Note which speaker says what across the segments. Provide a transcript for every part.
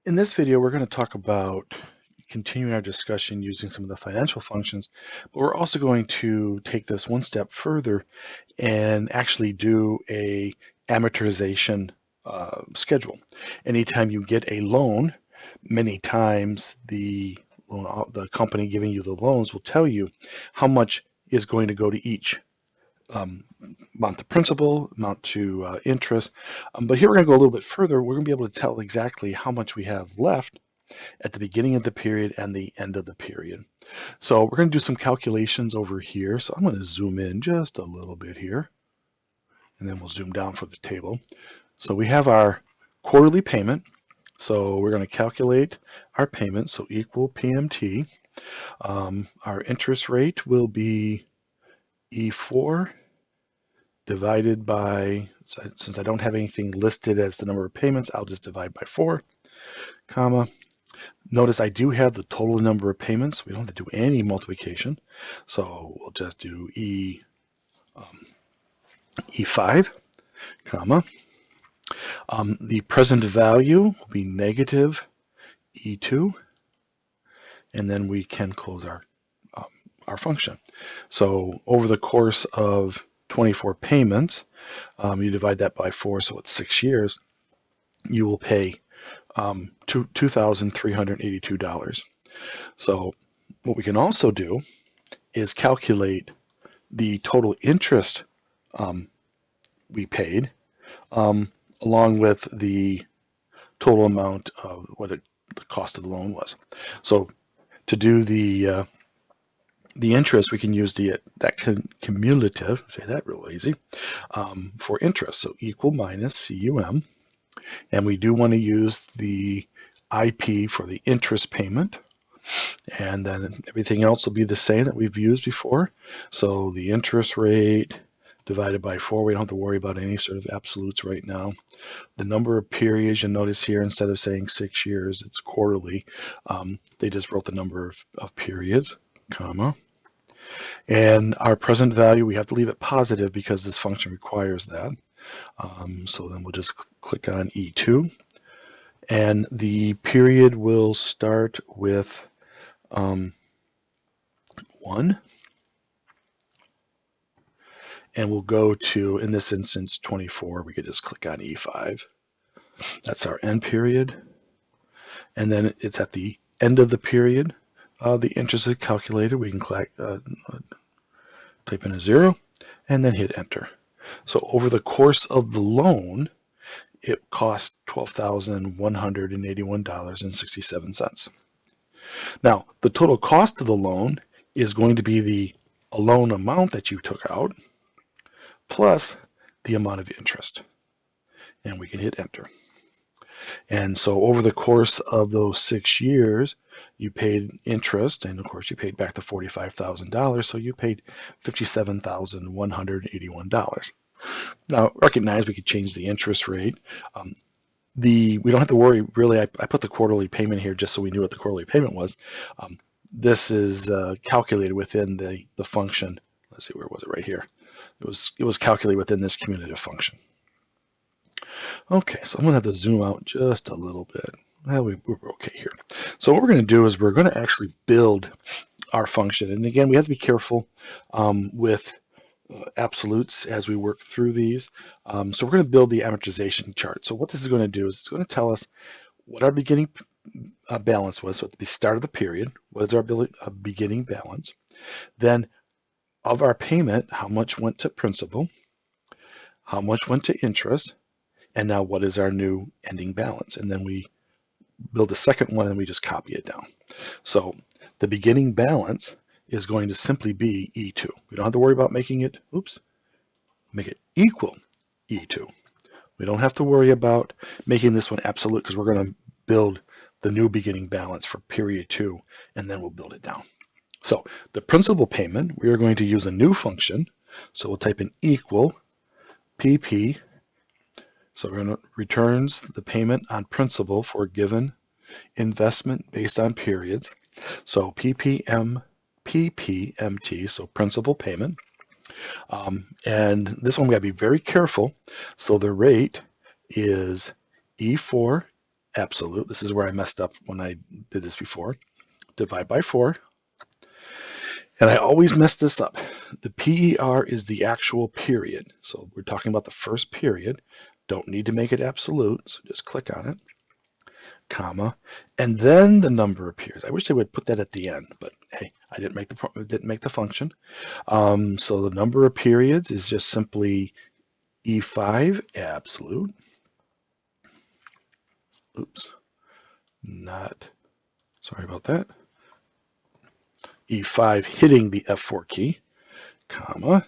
Speaker 1: In this video, we're going to talk about continuing our discussion using some of the financial functions, but we're also going to take this one step further and actually do a amortization schedule. Anytime you get a loan, many times the company giving you the loans will tell you how much is going to go to each amount to principal, amount to interest. But here we're going to go a little bit further. We're going to be able to tell exactly how much we have left at the beginning of the period and the end of the period. So we're going to do some calculations over here. So I'm going to zoom in just a little bit here, and then we'll zoom down for the table. So we have our quarterly payment. So we're going to calculate our payment, so equal PMT. Our interest rate will be E4 divided by, since I don't have anything listed as the number of payments, I'll just divide by 4, comma. Notice I do have the total number of payments. We don't have to do any multiplication. So we'll just do E5, comma. The present value will be negative E2, and then we can close our function. So over the course of 24 payments, you divide that by 4, so it's 6 years, you will pay $2,382. So what we can also do is calculate the total interest we paid along with the total amount of what the cost of the loan was. So to do the interest, we can use that cumulative, say that real easy, for interest. So equal minus CUM. And we do want to use the IP for the interest payment. And then everything else will be the same that we've used before. So the interest rate divided by 4, we don't have to worry about any sort of absolutes right now. The number of periods, you'll notice here, instead of saying 6 years, it's quarterly. They just wrote the number of periods, comma. And our present value, we have to leave it positive because this function requires that. So then we'll just click on E2. And the period will start with 1. And we'll go to, in this instance, 24. We could just click on E5. That's our end period. And then it's at the end of the period. The interest is calculated. We can type in a 0 and then hit enter. So over the course of the loan, it cost $12,181.67. Now, the total cost of the loan is going to be the loan amount that you took out plus the amount of interest. And we can hit enter. And so over the course of those 6 years, you paid interest, and of course you paid back the $45,000, so you paid $57,181. Now, recognize we could change the interest rate. We don't have to worry, really. I put the quarterly payment here just so we knew what the quarterly payment was. This is calculated within the function. Let's see, where was it? Right here. It was calculated within this cumulative function. Okay, so I'm going to have to zoom out just a little bit. Well, we're okay here. So what we're going to do is we're going to actually build our function. And again, we have to be careful with absolutes as we work through these. So we're going to build the amortization chart. So what this is going to do is it's going to tell us what our beginning balance was. So at the start of the period, what is our beginning balance? Then of our payment, how much went to principal? How much went to interest? And now what is our new ending balance? And then we build the second one and we just copy it down. So the beginning balance is going to simply be E2. We don't have to worry about making it, make it equal E2. We don't have to worry about making this one absolute because we're going to build the new beginning balance for period 2 and then we'll build it down. So the principal payment, we are going to use a new function. So we'll type in equal PP. So we're going to returns the payment on principal for a given investment based on periods. So PPMT, so principal payment. And this one we got to be very careful. So the rate is E4 absolute. This is where I messed up when I did this before. Divide by 4. And I always mess this up. The PER is the actual period. So we're talking about the first period. Don't need to make it absolute, so just click on it, comma, and then the number of periods. I wish they would put that at the end, but hey, I didn't make the function. So the number of periods is just simply E5 absolute. Oops, not, sorry about that. E5 hitting the F4 key, comma.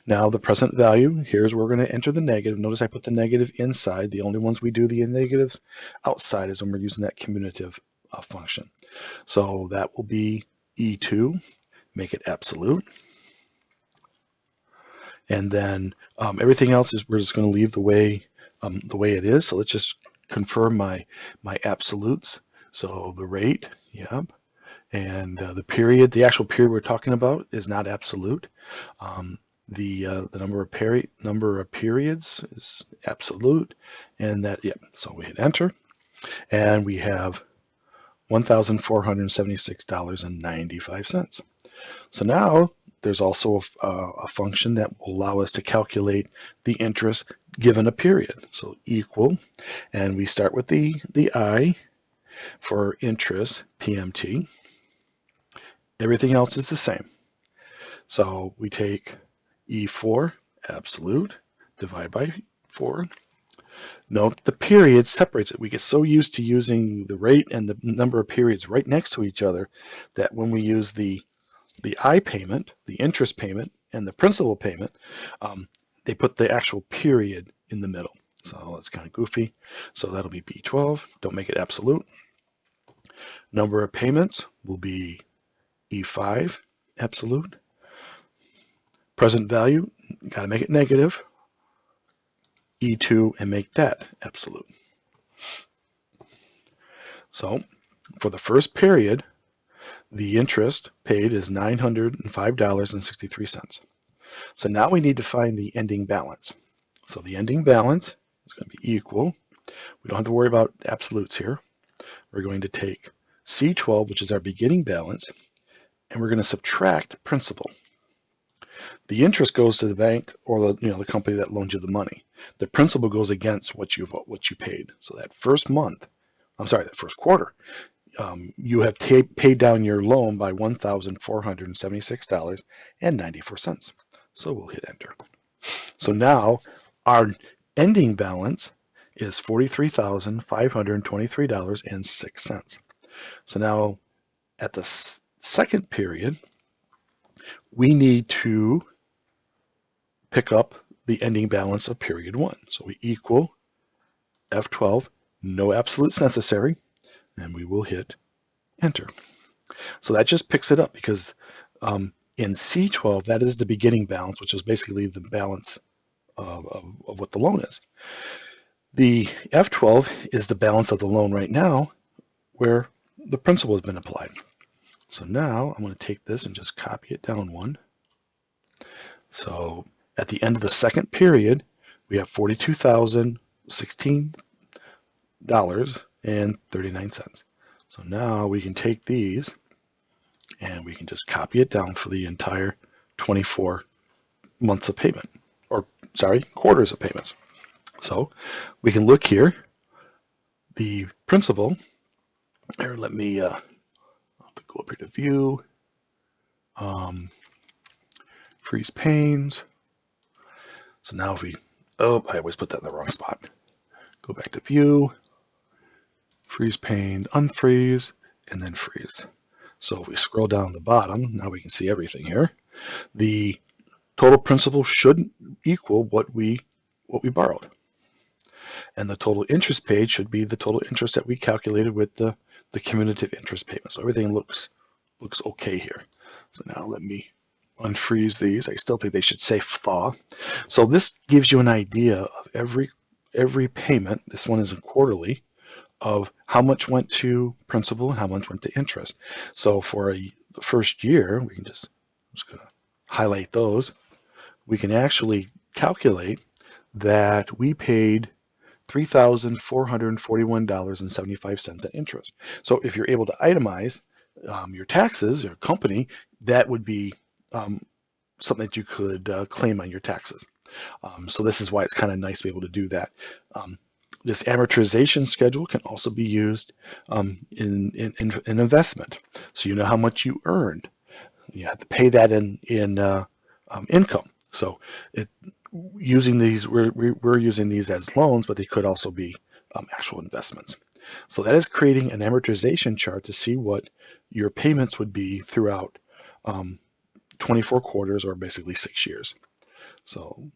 Speaker 1: Now the present value, here's where we're going to enter the negative. Notice I put the negative inside. The only ones we do the negatives outside is when we're using that commutative function. So that will be E2, make it absolute. And then everything else is we're just going to leave the way it is. So let's just confirm my absolutes. So the rate, yep. And the period, the actual period we're talking about is not absolute. The number of periods is absolute, and that, yeah, so we hit enter, and we have $1,476.95. So now there's also a function that will allow us to calculate the interest given a period. So equal, and we start with the I for interest, PMT. Everything else is the same. So we take E4 absolute, divide by 4. Note the period separates it. We get so used to using the rate and the number of periods right next to each other that when we use the I payment, the interest payment, and the principal payment, they put the actual period in the middle. So it's kind of goofy. So that'll be B12. Don't make it absolute. Number of payments will be E5 absolute. Present value, got to make it negative, E2, and make that absolute. So for the first period, the interest paid is $905.63. So now we need to find the ending balance. So the ending balance is going to be equal. We don't have to worry about absolutes here. We're going to take C12, which is our beginning balance, and we're going to subtract principal. The interest goes to the bank or the company that loaned you the money. The principal goes against what you paid. So that first quarter, you have paid down your loan by $1,476.94. So we'll hit enter. So now our ending balance is $43,523.06. So now at the second period, we need to pick up the ending balance of period 1. So we equal F12, no absolutes necessary, and we will hit enter. So that just picks it up because in C12, that is the beginning balance, which is basically the balance of what the loan is. The F12 is the balance of the loan right now where the principal has been applied. So now I'm going to take this and just copy it down one. So at the end of the second period, we have $42,016.39. So now we can take these and we can just copy it down for the entire 24 months of payment, or sorry, quarters of payments. So we can look here, the principal, here, let me I'll have to go up here to view, freeze panes. So now if we, oh, I always put that in the wrong spot. Go back to view, freeze pane, unfreeze, and then freeze. So if we scroll down the bottom, now we can see everything here. The total principal should equal what we borrowed. And the total interest paid should be the total interest that we calculated with the cumulative interest payment. So everything looks okay here. So now let me unfreeze these. I still think they should say thaw. So this gives you an idea of every payment. This one is a quarterly, of how much went to principal and how much went to interest. So for the first year, we can I'm just going to highlight those. We can actually calculate that we paid $3,441.75 in interest. So if you're able to itemize your taxes, your company, that would be something that you could claim on your taxes. So this is why it's kind of nice to be able to do that. This amortization schedule can also be used in investment. So you know how much you earned. You have to pay that in income. So using these, we're using these as loans, but they could also be actual investments. So that is creating an amortization chart to see what your payments would be throughout 24 quarters, or basically 6 years. So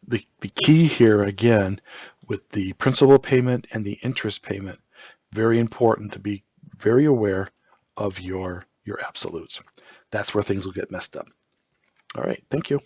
Speaker 1: the key here, again, with the principal payment and the interest payment, very important to be very aware of your absolutes. That's where things will get messed up. All right, thank you.